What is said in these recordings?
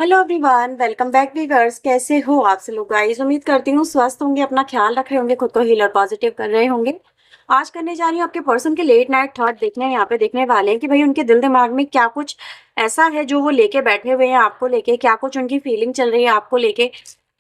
Hello everyone, welcome back viewers. कैसे हो आप सब लोग गाइस? उम्मीद करती हूँ स्वस्थ होंगे, अपना ख्याल रख रहे होंगे, खुद को हील और पॉजिटिव कर रहे होंगे। आज करने जा रही हूँ आपके पर्सन के लेट नाइट थॉट देखने, यहाँ पे देखने वाले हैं कि भाई उनके दिल दिमाग में क्या कुछ ऐसा है जो वो लेके बैठे हुए हैं आपको लेके, क्या कुछ उनकी फीलिंग चल रही है आपको लेके।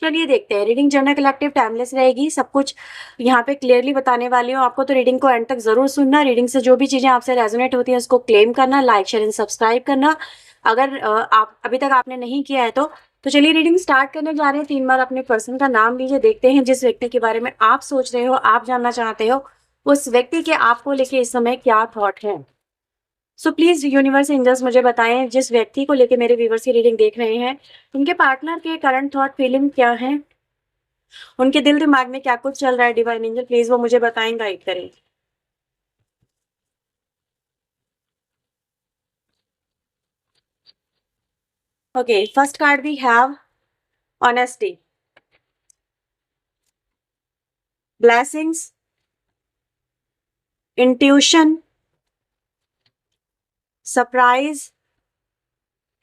चलिए देखते हैं। रीडिंग जनरल कलेक्टिव टाइमलेस रहेगी, सब कुछ यहाँ पे क्लियरली बताने वाली हूँ आपको, तो रीडिंग को एंड तक जरूर सुनना। रीडिंग से जो भी चीजें आपसे रेजोनेट होती है उसको क्लेम करना, लाइक शेयर एंड सब्सक्राइब करना। अगर आप अभी तक आपने नहीं किया है तो चलिए रीडिंग स्टार्ट करने जा रहे हैं। 3 बार अपने पर्सन का नाम लीजिए, देखते हैं जिस व्यक्ति के बारे में आप सोच रहे हो, आप जानना चाहते हो, उस व्यक्ति के आपको लेके इस समय क्या थॉट है। सो प्लीज यूनिवर्स एंजल्स मुझे बताएं, जिस व्यक्ति को लेके मेरे व्यूवर्स की रीडिंग देख रहे हैं, उनके पार्टनर के करंट थॉट फीलिंग क्या है, उनके दिल दिमाग में क्या कुछ चल रहा है। डिवाइन एंजल प्लीज वो मुझे बताएं, गाइड करें। Okay, first card we have honesty, blessings, intuition, surprise,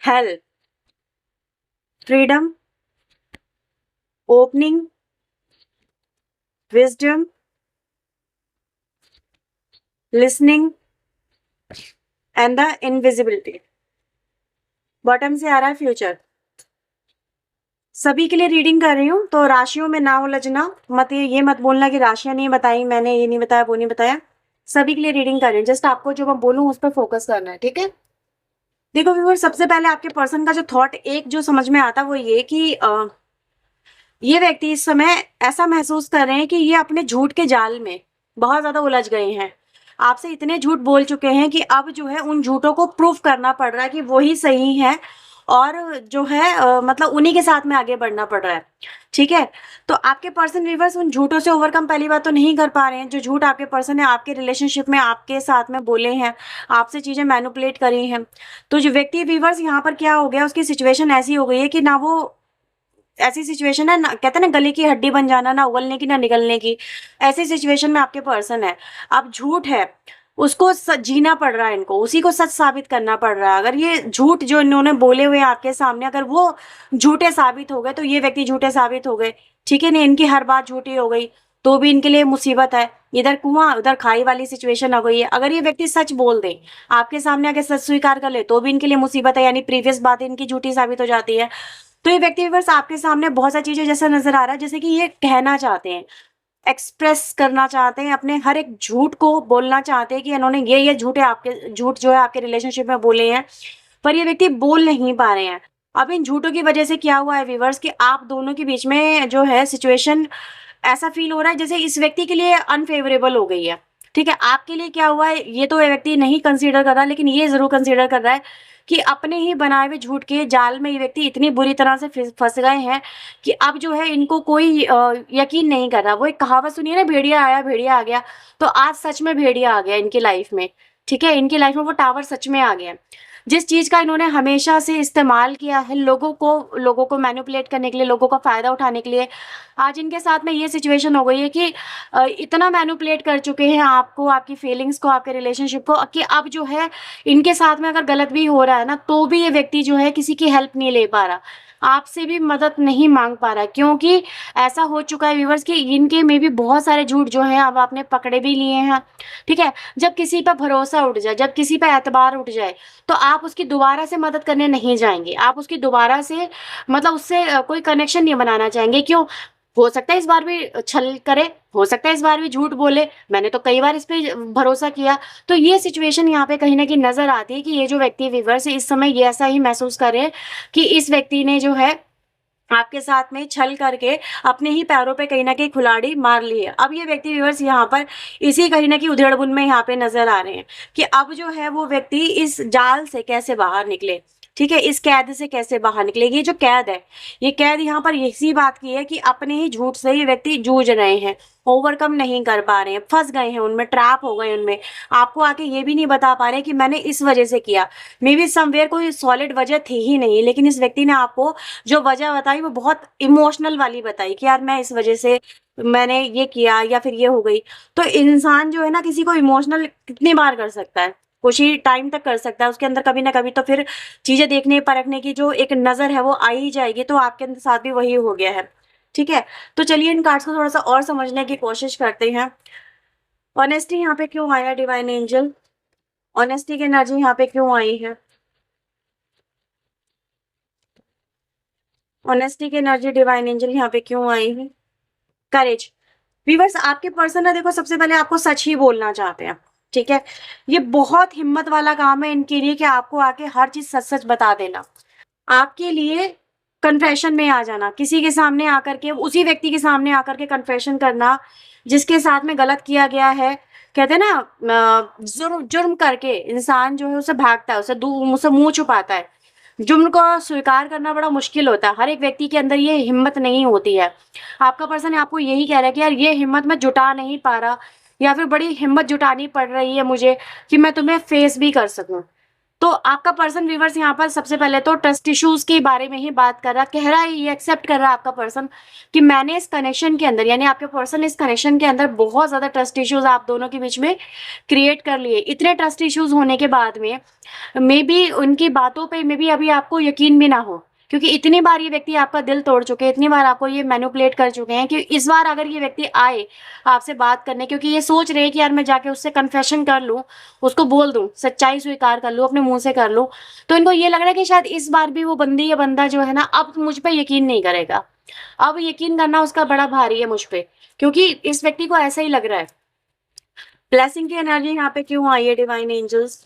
help, freedom, opening, wisdom, listening and the invisibility. Bottom से आ रहा है फ्यूचर। सभी के लिए रीडिंग कर रही हूँ, तो राशियों में ना उलझना मत, ये मत बोलना कि राशियां नहीं बताई मैंने, ये नहीं बताया, वो नहीं बताया। सभी के लिए रीडिंग कर रही हूँ, जस्ट आपको जो मैं बोलूँ उस पर फोकस करना है, ठीक है। देखो व्यूअर, सबसे पहले आपके पर्सन का जो थॉट एक जो समझ में आता है वो ये कि ये व्यक्ति इस समय ऐसा महसूस कर रहे हैं कि ये अपने झूठ के जाल में बहुत ज्यादा उलझ गए हैं। आपसे इतने झूठ बोल चुके हैं कि अब जो है उन झूठों को प्रूफ करना पड़ रहा है कि वही सही है, और जो है मतलब उन्हीं के साथ में आगे बढ़ना पड़ रहा है, ठीक है। तो आपके पर्सन व्यूअर्स उन झूठों से ओवरकम पहली बात तो नहीं कर पा रहे हैं। जो झूठ आपके पर्सन ने आपके रिलेशनशिप में आपके साथ में बोले हैं, आपसे चीजें मैनिपुलेट करी हैं, तो जो व्यक्ति व्यूअर्स यहाँ पर क्या हो गया, उसकी सिचुएशन ऐसी हो गई है कि ना वो, ऐसी सिचुएशन है ना, कहते हैं ना गले की हड्डी बन जाना, ना उगलने की ना निगलने की, ऐसी सिचुएशन में आपके पर्सन है। अब झूठ है, उसको जीना पड़ रहा है इनको, उसी को सच साबित करना पड़ रहा है। अगर ये झूठ जो इन्होंने बोले हुए आपके सामने अगर वो झूठे साबित हो गए तो ये व्यक्ति झूठे साबित हो गए, ठीक है ना। इनकी हर बात झूठी हो गई तो भी इनके लिए मुसीबत है, इधर कुआं उधर खाई वाली सिचुएशन हो गई है। अगर ये व्यक्ति सच बोल दे आपके सामने, अगर सच स्वीकार कर ले तो भी इनके लिए मुसीबत है, यानी प्रीवियस बात इनकी झूठी साबित हो जाती है। तो ये व्यक्ति बस आपके सामने बहुत सारी चीजें जैसा नजर आ रहा है, जैसे कि ये कहना चाहते हैं, एक्सप्रेस करना चाहते हैं, अपने हर एक झूठ को बोलना चाहते हैं कि इन्होंने ये झूठे आपके झूठ जो है आपके रिलेशनशिप में बोले हैं, पर ये व्यक्ति बोल नहीं पा रहे हैं। अब इन झूठों की वजह से क्या हुआ है व्यूवर्स कि आप दोनों के बीच में जो है सिचुएशन ऐसा फील हो रहा है जैसे इस व्यक्ति के लिए अनफेवरेबल हो गई है, ठीक है। आपके लिए क्या हुआ है ये तो ये व्यक्ति नहीं कंसीडर कर रहा, लेकिन ये जरूर कंसीडर कर रहा है कि अपने ही बनाए हुए झूठ के जाल में ये व्यक्ति इतनी बुरी तरह से फंस गए हैं कि अब जो है इनको कोई यकीन नहीं कर रहा। वो एक कहावत सुनिए ना, भेड़िया आया भेड़िया आ गया, तो आज सच में भेड़िया आ गया इनकी लाइफ में, ठीक है। इनकी लाइफ में वो टावर सच में आ गया। जिस चीज का इन्होंने हमेशा से इस्तेमाल किया है लोगों को मैनिपुलेट करने के लिए, लोगों का फायदा उठाने के लिए, आज इनके साथ में ये सिचुएशन हो गई है कि इतना मैनिपुलेट कर चुके हैं आपको, आपकी फीलिंग्स को, आपके रिलेशनशिप को, कि अब जो है इनके साथ में अगर गलत भी हो रहा है ना तो भी ये व्यक्ति जो है किसी की हेल्प नहीं ले पा रहा, आपसे भी मदद नहीं मांग पा रहा, क्योंकि ऐसा हो चुका है व्यूवर्स कि इनके में भी बहुत सारे झूठ जो है अब आपने पकड़े भी लिए हैं, ठीक है। जब किसी पर भरोसा उठ जाए, जब किसी पर एतबार उठ जाए, तो आप उसकी दोबारा से मदद करने नहीं जाएंगे, आप उसकी दोबारा से मतलब उससे कोई कनेक्शन नहीं बनाना चाहेंगे। क्यों? हो सकता है इस बार भी छल करे, हो सकता है इस बार भी झूठ बोले, मैंने तो कई बार इस पे भरोसा किया। तो ये सिचुएशन यहाँ पे कहीं ना कहीं नजर आती है कि ये जो व्यक्ति व्यूअर्स इस समय ये ऐसा ही महसूस कर रहे हैं कि इस व्यक्ति ने जो है आपके साथ में छल करके अपने ही पैरों पे कहीं ना कहीं कुल्हाड़ी मार ली है। अब ये व्यक्ति व्यूअर्स यहाँ पर इसी कहीं ना कहीं उधेड़बुन में यहाँ पे नजर आ रहे हैं कि अब जो है वो व्यक्ति इस जाल से कैसे बाहर निकले, ठीक है, इस कैद से कैसे बाहर निकले। ये जो कैद है, ये कैद यहाँ पर इसी बात की है कि अपने ही झूठ से ये व्यक्ति जूझ रहे हैं, ओवरकम नहीं कर पा रहे हैं, फंस गए हैं उनमें, ट्रैप हो गए उनमें। आपको आके ये भी नहीं बता पा रहे कि मैंने इस वजह से किया, मे बी समवेयर कोई सॉलिड वजह थी ही नहीं, लेकिन इस व्यक्ति ने आपको जो वजह बताई वो बहुत इमोशनल वाली बताई कि यार मैं इस वजह से मैंने ये किया या फिर ये हो गई। तो इंसान जो है ना किसी को इमोशनल कितनी बार कर सकता है, कुछ ही टाइम तक कर सकता है, उसके अंदर कभी ना कभी तो फिर चीजें देखने परखने की जो एक नजर है वो आ ही जाएगी। तो आपके अंदर साथ भी वही हो गया है, ठीक है। तो चलिए इन कार्ड्स को थोड़ा सा और समझने की कोशिश करते हैं। ऑनेस्टी यहाँ पे क्यों आया डिवाइन एंजल? ऑनेस्टी की एनर्जी यहाँ पे क्यों आई है? ऑनेस्टी की एनर्जी डिवाइन एंजल यहाँ पे क्यों आई है? करेज। व्यूअर्स, आपके पर्सन है देखो, सबसे पहले आपको सच ही बोलना चाहते हैं, ठीक है। ये बहुत हिम्मत वाला काम है इनके लिए कि आपको आके हर चीज सच सच बता देना। आपके लिए कन्फेशन में आ जाना, किसी के सामने आकर के, उसी व्यक्ति के सामने आकर के कन्फेशन करना जिसके साथ में गलत किया गया है। कहते हैं ना, जुर्म जुर्म करके इंसान जो है उसे भागता है, उसे मुंह छुपाता है। जुर्म को स्वीकार करना बड़ा मुश्किल होता है, हर एक व्यक्ति के अंदर ये हिम्मत नहीं होती है। आपका पर्सन आपको यही कह रहा है कि यार ये हिम्मत मैं जुटा नहीं पा रहा, या फिर बड़ी हिम्मत जुटानी पड़ रही है मुझे कि मैं तुम्हें फेस भी कर सकूं। तो आपका पर्सन व्यूवर्स यहाँ पर सबसे पहले तो ट्रस्ट इश्यूज के बारे में ही बात कर रहा, कह रहा है, ये एक्सेप्ट कर रहा है आपका पर्सन कि मैंने इस कनेक्शन के अंदर, यानी आपके पर्सन इस कनेक्शन के अंदर बहुत ज्यादा ट्रस्ट इश्यूज आप दोनों के बीच में क्रिएट कर लिए। इतने ट्रस्ट इश्यूज होने के बाद में मे बी उनकी बातों पे मे बी अभी आपको यकीन भी ना हो, क्योंकि इतनी बार ये व्यक्ति आपका दिल तोड़ चुके हैं, इतनी बार आपको ये मैनिपुलेट कर चुके हैं कि इस बार अगर ये व्यक्ति आए आपसे बात करने, क्योंकि ये सोच रहे हैं कि यार मैं जाके उससे कन्फेशन कर लूं, उसको बोल दूं, सच्चाई स्वीकार कर लूं, अपने मुंह से कर लूं, तो इनको ये लग रहा है कि शायद इस बार भी वो बंदी या बंदा जो है ना अब मुझ पे यकीन नहीं करेगा। अब यकीन करना उसका बड़ा भारी है मुझ पे, क्योंकि इस व्यक्ति को ऐसा ही लग रहा है। ब्लेसिंग की एनर्जी यहाँ पे क्यों आई है डिवाइन एंजल्स?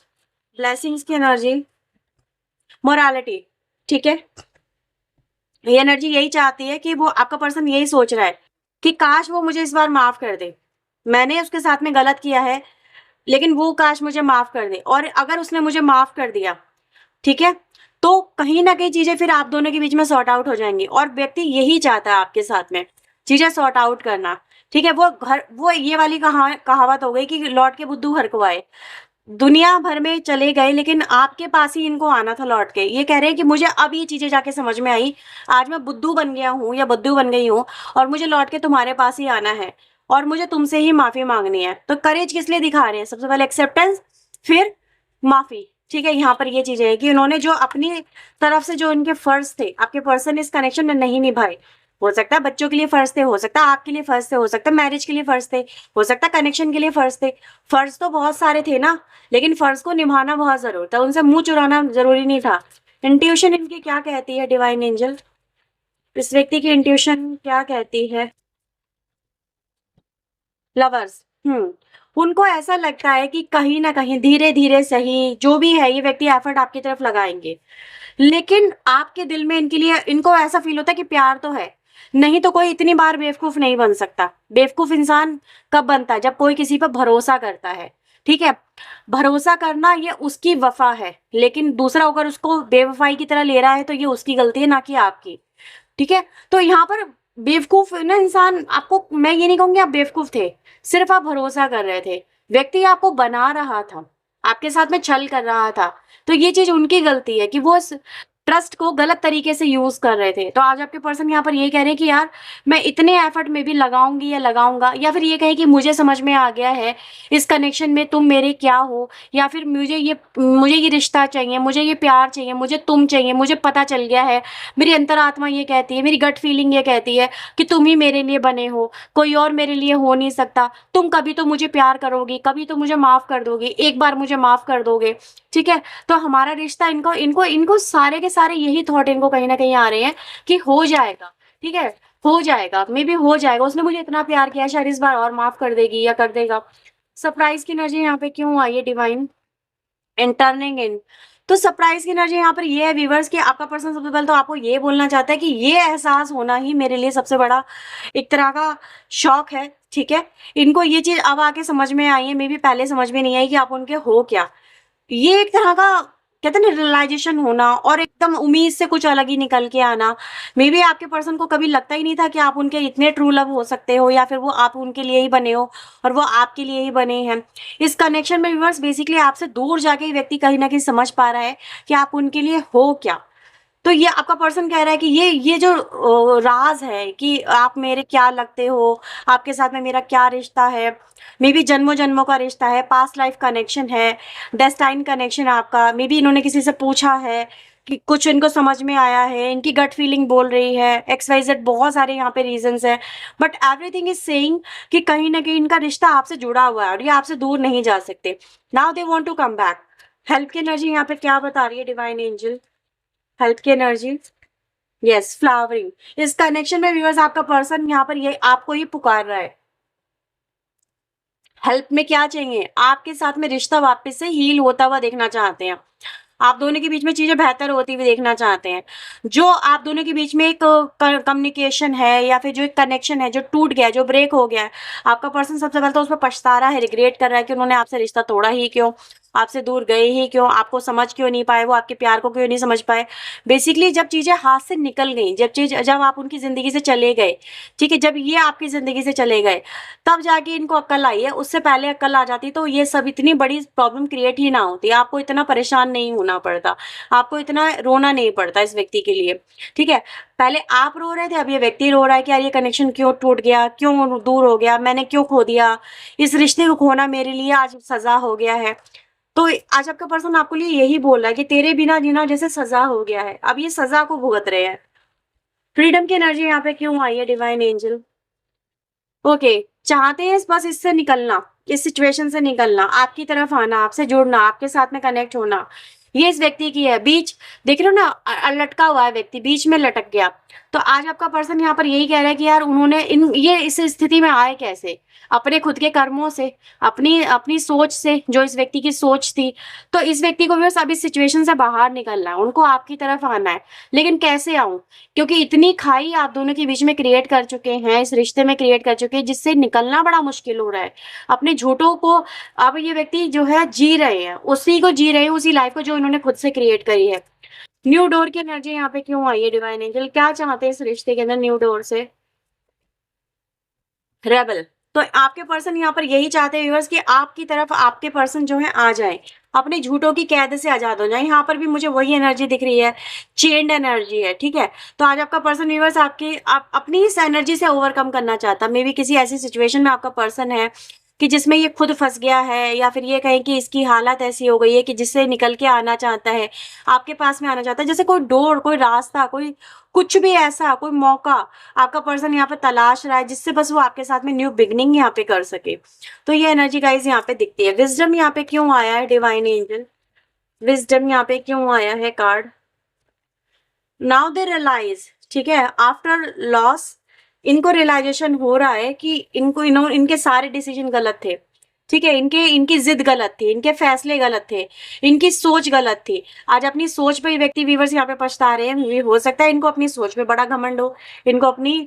ब्लेसिंग्स की एनर्जी, मोरालिटी, ठीक है। ये एनर्जी यही चाहती है कि वो, आपका पर्सन यही सोच रहा है कि काश वो मुझे इस बार माफ कर दे, मैंने उसके साथ में गलत किया है लेकिन वो काश मुझे माफ कर दे, और अगर उसने मुझे माफ कर दिया, ठीक है, तो कहीं ना कहीं चीजें फिर आप दोनों के बीच में सॉर्ट आउट हो जाएंगी। और व्यक्ति यही चाहता है आपके साथ में चीजें सॉर्ट आउट करना, ठीक है। वो ये वाली कहावत हो गई कि लौट के बुद्धू घर को आए। दुनिया भर में चले गए लेकिन आपके पास ही इनको आना था लौट के। ये कह रहे हैं कि मुझे अब ये चीजें जाके समझ में आई, आज मैं बुद्धू बन गया हूँ या बुद्धू बन गई हूँ, और मुझे लौट के तुम्हारे पास ही आना है और मुझे तुमसे ही माफी मांगनी है। तो करेज किस लिए दिखा रहे हैं? सबसे पहले एक्सेप्टेंस, फिर माफी, ठीक है। यहाँ पर ये चीजें है कि उन्होंने जो अपनी तरफ से जो उनके फर्ज थे, आपके पर्सन इस कनेक्शन में नहीं निभाए। हो सकता है बच्चों के लिए फर्ज थे, हो सकता है आपके लिए फर्ज थे, हो सकता है मैरिज के लिए फर्ज थे, हो सकता है कनेक्शन के लिए फर्ज थे। फर्ज तो बहुत सारे थे ना, लेकिन फर्ज को निभाना बहुत जरूर था, उनसे मुंह चुराना जरूरी नहीं था। इंट्यूशन इनकी क्या कहती है डिवाइन एंजल? इस व्यक्ति की इंट्यूशन क्या कहती है? लवर्स, उनको ऐसा लगता है कि कहीं ना कहीं धीरे धीरे सही जो भी है ये व्यक्ति एफर्ट आपकी तरफ लगाएंगे, लेकिन आपके दिल में इनके लिए, इनको ऐसा फील होता है कि प्यार तो है, नहीं तो कोई इतनी बार बेवकूफ नहीं बन सकता। बेवकूफ इंसान कब बनता है? जब कोई किसी पर भरोसा करता है, ठीक है। भरोसा करना ये उसकी वफा है, लेकिन दूसरा अगर उसको बेवफाई की तरह ले रहा है तो ये उसकी गलती है, ना कि आपकी, ठीक है। तो यहाँ पर बेवकूफ ना इंसान, आपको मैं ये नहीं कहूंगी आप बेवकूफ थे, सिर्फ आप भरोसा कर रहे थे। व्यक्ति आपको बना रहा था, आपके साथ में छल कर रहा था, तो ये चीज उनकी गलती है कि वो ट्रस्ट को गलत तरीके से यूज कर रहे थे। तो आज आपके पर्सन यहाँ पर ये कह रहे हैं कि यार मैं इतने एफर्ट में भी लगाऊंगी या लगाऊंगा, या फिर ये कहे कि मुझे समझ में आ गया है इस कनेक्शन में तुम मेरे क्या हो, या फिर मुझे ये रिश्ता चाहिए, मुझे ये प्यार चाहिए, मुझे तुम चाहिए, मुझे पता चल गया है, मेरी अंतरात्मा ये कहती है, मेरी गट फीलिंग ये कहती है कि तुम ही मेरे लिए बने हो, कोई और मेरे लिए हो नहीं सकता। तुम कभी तो मुझे प्यार करोगी, कभी तो मुझे माफ कर दोगी, एक बार मुझे माफ कर दोगे, ठीक है। तो हमारा रिश्ता, इनको इनको इनको सारे के सारे यही थॉट इनको कहीं ना कहीं आ रहे हैं कि हो जाएगा, ठीक है, हो जाएगा, मे बी हो जाएगा, उसने मुझे इतना प्यार किया, शायद इस बार और माफ कर देगी या कर देगा। सरप्राइज की एनर्जी यहाँ पे क्यों आई है डिवाइन? एंड टर्निंग इन। तो सरप्राइज की एनर्जी यहाँ पर ये है व्यूवर्स कि आपका पर्सन सबसे पहले तो आपको ये बोलना चाहता है कि ये एहसास होना ही मेरे लिए सबसे बड़ा एक तरह का शौक है, ठीक है। इनको ये चीज अब आके समझ में आई है, मे बी पहले समझ में नहीं आई कि आप उनके हो क्या। ये एक तरह का कहते हैं ना रियलाइजेशन होना, और एकदम उम्मीद से कुछ अलग ही निकल के आना। मे बी आपके पर्सन को कभी लगता ही नहीं था कि आप उनके इतने ट्रू लव हो सकते हो, या फिर वो आप उनके लिए ही बने हो और वो आपके लिए ही बने हैं। इस कनेक्शन में व्यूअर्स बेसिकली आपसे दूर जाके ही व्यक्ति कहीं ना कहीं समझ पा रहा है कि आप उनके लिए हो क्या, तो ये आपका पर्सन कह रहा है कि ये जो राज है कि आप मेरे क्या लगते हो, आपके साथ में मेरा क्या रिश्ता है, मे बी जन्मों जन्मों का रिश्ता है, पास्ट लाइफ कनेक्शन है, डेस्टाइन कनेक्शन आपका, मे बी इन्होंने किसी से पूछा है कि कुछ इनको समझ में आया है, इनकी गट फीलिंग बोल रही है, एक्स वाई जेड, बहुत सारे यहाँ पे रीजंस है, बट एवरीथिंग इज सेइंग कि कहीं ना कहीं इनका रिश्ता आपसे जुड़ा हुआ है और ये आपसे दूर नहीं जा सकते। Now they want to come back. Help की एनर्जी यहाँ पे क्या बता रही है डिवाइन एंजल? हेल्प की एनर्जी, यस, फ्लावरिंग। इस कनेक्शन में व्यूअर्स आपका पर्सन यहाँ पर ये आपको ही पुकार रहा है। हेल्प में क्या चाहिए? आपके साथ में रिश्ता वापस से हील होता हुआ देखना चाहते हैं, आप दोनों के बीच में चीजें बेहतर होती हुई देखना चाहते हैं। जो आप दोनों के बीच में एक कम्युनिकेशन है या फिर जो एक कनेक्शन है जो टूट गया है, जो ब्रेक हो गया है, आपका पर्सन सबसे पहले तो उस पर पछता रहा है, रिग्रेट कर रहा है कि उन्होंने आपसे रिश्ता तोड़ा ही क्यों, आपसे दूर गए ही क्यों, आपको समझ क्यों नहीं पाए, वो आपके प्यार को क्यों नहीं समझ पाए। बेसिकली जब चीजें हाथ से निकल गई, जब आप उनकी जिंदगी से चले गए, ठीक है, जब ये आपकी जिंदगी से चले गए, तब जाके इनको अक्ल आई है। उससे पहले अक्ल आ जाती तो ये सब इतनी बड़ी प्रॉब्लम क्रिएट ही ना होती, आपको इतना परेशान नहीं होना पड़ता, आपको इतना रोना नहीं पड़ता इस व्यक्ति के लिए, ठीक है। पहले आप रो रहे थे, अब ये व्यक्ति रो रहा है कि यार ये कनेक्शन क्यों टूट गया, क्यों दूर हो गया, मैंने क्यों खो दिया, इस रिश्ते को खोना मेरे लिए आज सजा हो गया है। तो आज आपका पर्सन आपको लिए यही बोल रहा है कि तेरे बिना जीना जैसे सजा हो गया है, अब ये सजा को भुगत रहे हैं। फ्रीडम की एनर्जी यहाँ पे क्यों आई है डिवाइन एंजल? ओके, चाहते हैं बस इससे निकलना, इस सिचुएशन से निकलना, आपकी तरफ आना, आपसे जुड़ना, आपके साथ में कनेक्ट होना, ये इस व्यक्ति की है। बीच देख रहे हो ना, लटका हुआ है व्यक्ति, बीच में लटक गया। तो आज आपका पर्सन यहाँ पर यही कह रहा है कि यार उन्होंने ये इस स्थिति में आए कैसे, अपने खुद के कर्मों से, अपनी अपनी सोच से, जो इस व्यक्ति की सोच थी। तो इस व्यक्ति को भी बस अभी सिचुएशन से बाहर निकलना है, उनको आपकी तरफ आना है, लेकिन कैसे आऊं, क्योंकि इतनी खाई आप दोनों के बीच में क्रिएट कर चुके हैं, इस रिश्ते में क्रिएट कर चुके हैं, जिससे निकलना बड़ा मुश्किल हो रहा है। अपने झूठों को अब ये व्यक्ति जो है जी रहे हैं, उसी को जी रहे हैं, उसी लाइफ को जो इन्होंने खुद से क्रिएट करी है। न्यू डोर की एनर्जी यहाँ पे क्यों आई है डिवाइन एंजल? क्या चाहते हैं इस रिश्ते के अंदर न्यू डोर से? रेबल। तो आपके पर्सन यहाँ पर यही चाहते हैं व्यूअर्स कि आपकी तरफ आपके पर्सन जो है आ जाए, अपने झूठों की कैद से आजाद हो जाए। यहाँ पर भी मुझे वही एनर्जी दिख रही है, चेन्ड एनर्जी है, ठीक है। तो आज आपका पर्सन व्यूअर्स आप अपनी इस एनर्जी से ओवरकम करना चाहता है। मे बी किसी ऐसी सिचुएशन में आपका पर्सन है कि जिसमें ये खुद फंस गया है, या फिर ये कहें कि इसकी हालत ऐसी हो गई है कि जिससे निकल के आना चाहता है, आपके पास में आना चाहता है, जैसे कोई डोर, कोई रास्ता, कोई कुछ भी ऐसा, कोई मौका आपका पर्सन यहाँ पे तलाश रहा है, जिससे बस वो आपके साथ में न्यू बिगनिंग यहाँ पे कर सके। तो ये एनर्जी गाइज यहाँ पे दिखती है। विजडम यहाँ पे क्यों आया है डिवाइन एंजल? विजडम यहाँ पे क्यों आया है कार्ड? नाउ दे रियलाइज, ठीक है, आफ्टर लॉस इनको रियलाइजेशन हो रहा है कि इनके सारे डिसीजन गलत थे, ठीक है, इनकी जिद गलत थी, इनके फैसले गलत थे, इनकी सोच गलत थी। आज अपनी सोच पे व्यक्ति व्यूवर्स यहाँ पे पछता रहे हैं। ये हो सकता है इनको अपनी सोच पे बड़ा घमंड हो, इनको अपनी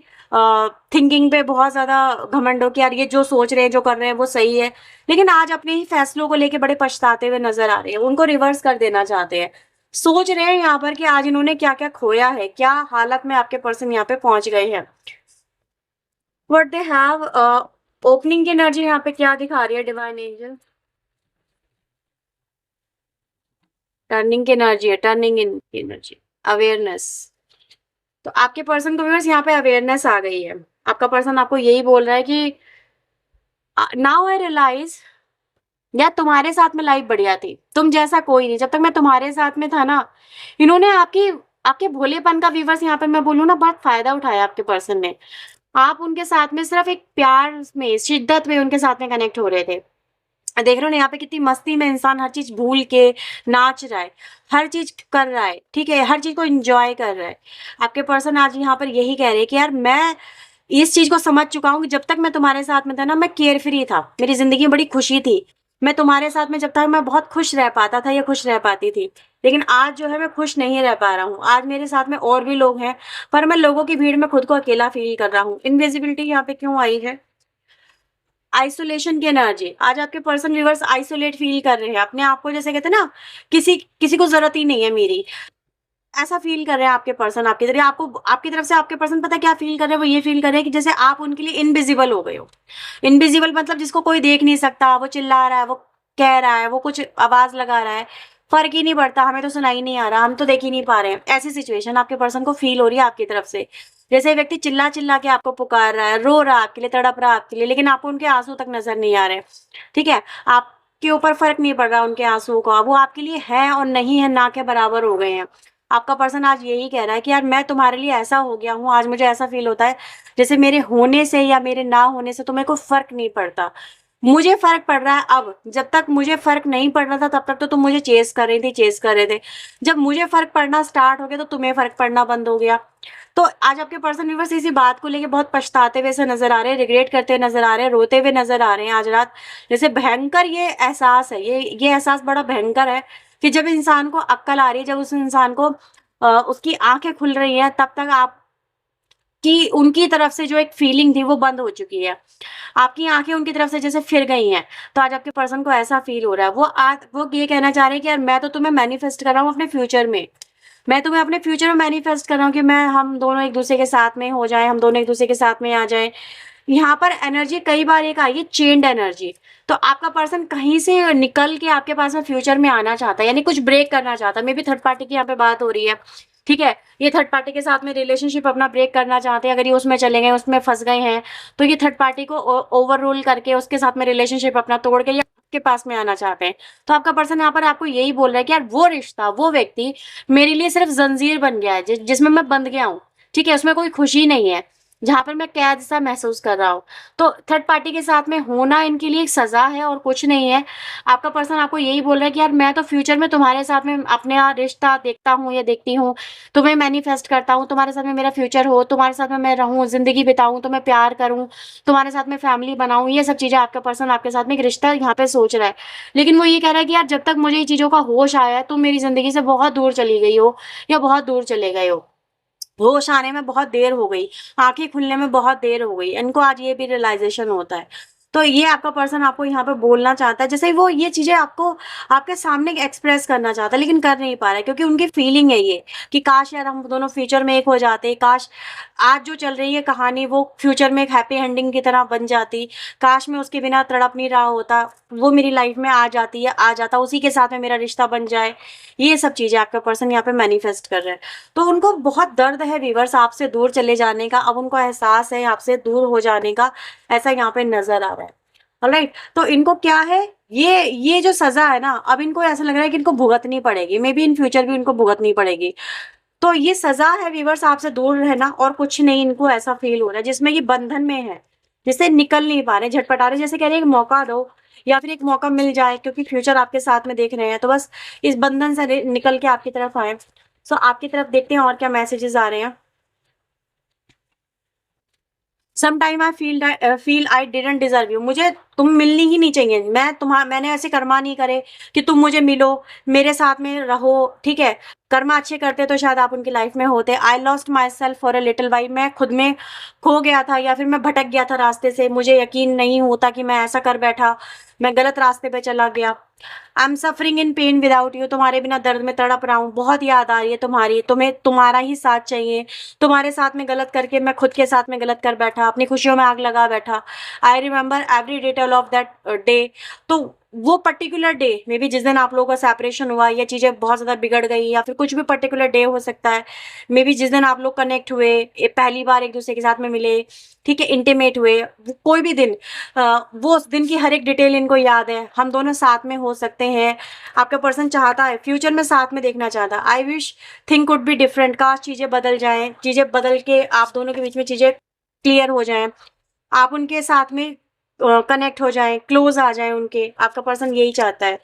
थिंकिंग पे बहुत ज्यादा घमंड हो कि यार ये जो सोच रहे हैं, जो कर रहे हैं वो सही है, लेकिन आज अपने ही फैसलों को लेके बड़े पछताते हुए नजर आ रहे हैं, उनको रिवर्स कर देना चाहते हैं। सोच रहे हैं यहाँ पर कि आज इन्होंने क्या क्या खोया है, क्या हालत में आपके पर्सन यहाँ पे पहुंच गए हैं। व्हाट दे हैव, ओपनिंग की एनर्जी यहाँ पे क्या दिखा रही है डिवाइन एंजल? टर्निंग की एनर्जी है, टर्निंग इन की एनर्जी, अवेयरनेस। तो आपके पर्सन को व्यूअर्स यहाँ पे अवेयरनेस आ गई है। आपका पर्सन आपको यही बोल रहा है कि नाउ आई रियलाइज, यार तुम्हारे साथ में लाइफ बढ़िया थी, तुम जैसा कोई नहीं, जब तक मैं तुम्हारे साथ में था ना, इन्होंने आपके भोलेपन का व्यूअर्स यहाँ पे मैं बोलूँ ना, बहुत फायदा उठाया आपके पर्सन ने। आप उनके साथ में सिर्फ एक प्यार में, शिद्दत में उनके साथ में कनेक्ट हो रहे थे। देख रहे हो ना यहाँ पे कितनी मस्ती में इंसान हर चीज भूल के नाच रहा है, हर चीज कर रहा है, ठीक है, हर चीज को एंजॉय कर रहा है। आपके पर्सन आज यहाँ पर यही कह रहे हैं कि यार मैं इस चीज को समझ चुका हूँ कि जब तक मैं तुम्हारे साथ में था ना, मैं केयर फ्री था, मेरी जिंदगी में बड़ी खुशी थी, मैं तुम्हारे साथ में जब तक मैं बहुत खुश रह पाता था या खुश रह पाती थी। लेकिन आज जो है मैं खुश नहीं रह पा रहा हूँ, आज मेरे साथ में और भी लोग हैं, पर मैं लोगों की भीड़ में खुद को अकेला फील कर रहा हूँ। इनविजिबिलिटी यहाँ पे क्यों आई है? आइसोलेशन की एनर्जी। आज आपके पर्सन व्यूअर्स आइसोलेट फील कर रहे हैं अपने आप को, जैसे कहते हैं ना, किसी किसी को जरूरत ही नहीं है मेरी, ऐसा फील कर रहे हैं आपके पर्सन आपकी तरफ। आपको आपकी तरफ से आपके पर्सन पता क्या फील कर रहे हैं? वो ये फील कर रहे हैं कि जैसे आप उनके लिए इनविजिबल हो गए हो। इनविजिबल मतलब जिसको कोई देख नहीं सकता, वो चिल्ला रहा है, वो कह रहा है, वो कुछ आवाज लगा रहा है, फर्क ही नहीं पड़ता, हमें तो सुनाई नहीं आ रहा, हम तो देख ही नहीं पा रहे हैं। ऐसी सिचुएशन आपके पर्सन को फील हो रही है आपकी तरफ से। जैसे व्यक्ति चिल्ला चिल्ला के आपको पुकार रहा है, रो रहा है आपके लिए, तड़प रहा है आपके लिए, लेकिन आपको उनके आंसू तक नजर नहीं आ रहे। ठीक है, आपके ऊपर फर्क नहीं पड़ रहा उनके आंसुओं का, वो आपके लिए है और नहीं है ना के बराबर हो गए हैं। आपका पर्सन आज यही कह रहा है कि यार मैं तुम्हारे लिए ऐसा हो गया हूँ, आज मुझे ऐसा फील होता है जैसे मेरे होने से या मेरे ना होने से तुम्हें कोई फर्क नहीं पड़ता। मुझे फ़र्क पड़ रहा है अब, जब तक मुझे फ़र्क नहीं पड़ रहा था तब तक तो तुम मुझे चेज़ कर रही थी, चेज़ कर रहे थे। जब मुझे फ़र्क पड़ना स्टार्ट हो गया तो तुम्हें फ़र्क पड़ना बंद हो गया। तो आज आपके पर्सन व्यूअर्स इसी बात को लेके बहुत पछताते हुए से नज़र आ रहे हैं, रिग्रेट करते हुए नज़र आ रहे हैं, रोते हुए नज़र आ रहे हैं आज रात। जैसे भयंकर ये एहसास है, ये एहसास बड़ा भयंकर है कि जब इंसान को अक्ल आ रही है, जब उस इंसान को उसकी आँखें खुल रही हैं, तब तक आप कि उनकी तरफ से जो एक फीलिंग थी वो बंद हो चुकी है। आपकी आँखें उनकी तरफ से जैसे फिर गई हैं, तो आज आपके पर्सन को ऐसा फ़ील हो रहा है। वो ये कहना चाह रहे हैं कि यार मैं तो तुम्हें मैनिफेस्ट कर रहा हूँ अपने फ्यूचर में। मैं तुम्हें अपने फ्यूचर में मैनिफेस्ट कर रहा हूँ कि हम दोनों एक-दूसरे के साथ में हो जाएँ, हम दोनों एक-दूसरे के साथ में आ जाएँ। यहाँ पर एनर्जी कई बार एक आई है चेन्ड एनर्जी। तो आपका पर्सन कहीं से निकल के आपके पास में फ्यूचर में आना चाहता है, यानी कुछ ब्रेक करना चाहता है। मे बी थर्ड पार्टी की यहाँ पे बात हो रही है, ठीक है? ये थर्ड पार्टी के साथ में रिलेशनशिप अपना ब्रेक करना चाहते हैं। अगर ये उसमें चले गए, उसमें फँस गए हैं, तो ये थर्ड पार्टी को ओवर रूल करके उसके साथ में रिलेशनशिप अपना तोड़ के या आपके पास में आना चाहते हैं। तो आपका पर्सन यहाँ पर आपको यही बोल रहा है कि यार वो रिश्ता, वो व्यक्ति मेरे लिए सिर्फ़ ज़ंजीर बन गया है जिसमें मैं बंध गया हूँ, ठीक है? उसमें कोई खुशी नहीं है। जहाँ पर मैं कैद सा महसूस कर रहा हूँ। तो थर्ड पार्टी के साथ में होना इनके लिए एक सज़ा है और कुछ नहीं है। आपका पर्सन आपको यही बोल रहा है कि यार मैं तो फ्यूचर में तुम्हारे साथ में अपना रिश्ता देखता हूँ या देखती हूँ, तुम्हें मैनिफेस्ट करता हूँ, तुम्हारे साथ में मेरा फ्यूचर हो, तुम्हारे साथ में मैं रहूँ, ज़िंदगी बिताऊँ, तुम्हें प्यार करूँ, तुम्हारे साथ में फैमिली बनाऊँ, ये सब चीज़ें आपका पर्सन आपके साथ में एक रिश्ता यहाँ पे सोच रहा है। लेकिन वो ये कह रहा है कि यार जब तक मुझे ये चीज़ों का होश आया है, तुम मेरी ज़िंदगी से बहुत दूर चली गई हो या बहुत दूर चले गए हो। होश आने में बहुत देर हो गई, आँखें खुलने में बहुत देर हो गई। इनको आज ये भी रियलाइज़ेशन होता है। तो ये आपका पर्सन आपको यहाँ पे बोलना चाहता है, जैसे वो ये चीज़ें आपको आपके सामने एक्सप्रेस करना चाहता है, लेकिन कर नहीं पा रहा है क्योंकि उनकी फीलिंग है ये कि काश यार हम दोनों फ्यूचर में एक हो जाते, काश आज जो चल रही है कहानी वो फ्यूचर में एक हैप्पी एंडिंग की तरह बन जाती, काश मैं उसके बिना तड़प नहीं रहा होता, वो मेरी लाइफ में आ जाती या आ जाता, उसी के साथ में मेरा रिश्ता बन जाए। ये सब चीज़ें आपका पर्सन यहाँ पे मैनिफेस्ट कर रहा है। तो उनको बहुत दर्द है व्यूअर्स आपसे दूर चले जाने का, अब उनको एहसास है आपसे दूर हो जाने का, ऐसा यहाँ पे नज़र आ रहा है। ऑलराइट, तो इनको क्या है, ये जो सज़ा है ना, अब इनको ऐसा लग रहा है कि इनको भुगतनी पड़ेगी, मे बी इन फ्यूचर भी इनको भुगतनी पड़ेगी। तो ये सज़ा है व्यूअर्स आपसे दूर रहना और कुछ नहीं, इनको ऐसा फ़ील हो रहा है जिसमें ये बंधन में है, जिससे निकल नहीं पा रहे, झटपटा रहे, जैसे कह रहे हैं एक मौका दो या फिर एक मौका मिल जाए क्योंकि फ्यूचर आपके साथ में देख रहे हैं, तो बस इस बंधन से निकल के आपकी तरफ आएँ। सो आपकी तरफ देखते हैं और क्या मैसेजेस आ रहे हैं। Some time I feel I didn't deserve you. मुझे तुम मिलनी ही नहीं चाहिए। मैंने ऐसे कर्मा नहीं करे कि तुम मुझे मिलो, मेरे साथ में रहो, ठीक है? कर्मा अच्छे करते तो शायद आप उनकी लाइफ में होते। I lost my self for a little while. मैं खुद में खो गया था या फिर मैं भटक गया था रास्ते से। मुझे यकीन नहीं होता कि मैं ऐसा कर बैठा, मैं गलत रास्ते पे चला गया। I am suffering in pen without you. तुम्हारे बिना दर्द में तड़प रहा हूँ, बहुत याद आ रही है तुम्हारी, तुम्हें तुम्हारा ही साथ चाहिए। तुम्हारे साथ में गलत करके मैं खुद के साथ में गलत कर बैठा, अपनी खुशियों में आग लगा बैठा। I remember every detail of that day. तो वो पर्टिकुलर डे मे बी जिस दिन आप लोगों का सेपरेशन हुआ, या चीज़ें बहुत ज़्यादा बिगड़ गई, या फिर कुछ भी पर्टिकुलर डे हो सकता है, मे बी जिस दिन आप लोग कनेक्ट हुए, पहली बार एक दूसरे के साथ में मिले, ठीक है, इंटीमेट हुए, कोई भी दिन, वो उस दिन की हर एक डिटेल इनको याद है। हम दोनों साथ में हो सकते हैं। आपका पर्सन चाहता है फ्यूचर में साथ में देखना चाहता है। I wish thing could be different. काश चीज़ें बदल जाएं, चीज़ें बदल के आप दोनों के बीच में चीज़ें क्लियर हो जाएं, आप उनके साथ में कनेक्ट हो जाएं, क्लोज आ जाएं उनके। आपका पर्सन यही चाहता है।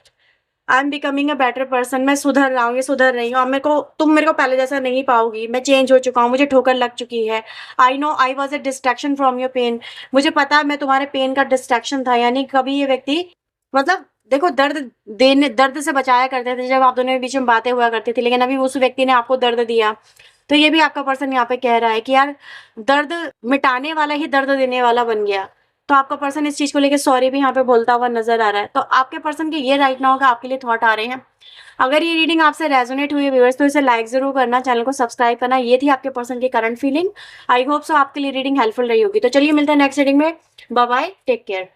I am becoming a better person. मैं सुधर रहा हूँ, ये सुधर रही हूँ, अब तुम मेरे को पहले जैसा नहीं पाओगी। मैं चेंज हो चुका हूँ, मुझे ठोकर लग चुकी है। I know I was a distraction from your pain. मुझे पता है मैं तुम्हारे पेन का डिस्ट्रैक्शन था। यानी कभी ये व्यक्ति, मतलब देखो, दर्द से बचाया करते थे जब आप दोनों के बीच में बातें हुआ करती थी, लेकिन अभी उस व्यक्ति ने आपको दर्द दिया। तो ये भी आपका पर्सन यहाँ पे कह रहा है कि यार दर्द मिटाने वाला ही दर्द देने वाला बन गया। तो आपका पर्सन इस चीज़ को लेके सॉरी भी यहाँ पे बोलता हुआ नज़र आ रहा है। तो आपके पर्सन के ये राइट नाउ का आपके लिए थॉट आ रहे हैं। अगर ये रीडिंग आपसे रेजोनेट हुई है व्यूअर्स, तो इसे लाइक ज़रूर करना, चैनल को सब्सक्राइब करना। ये थी आपके पर्सन की current feeling. I hope so आपके लिए रीडिंग हेल्पफुल रही होगी। तो चलिए मिलते हैं नेक्स्ट रीडिंग में। Bye bye, take care.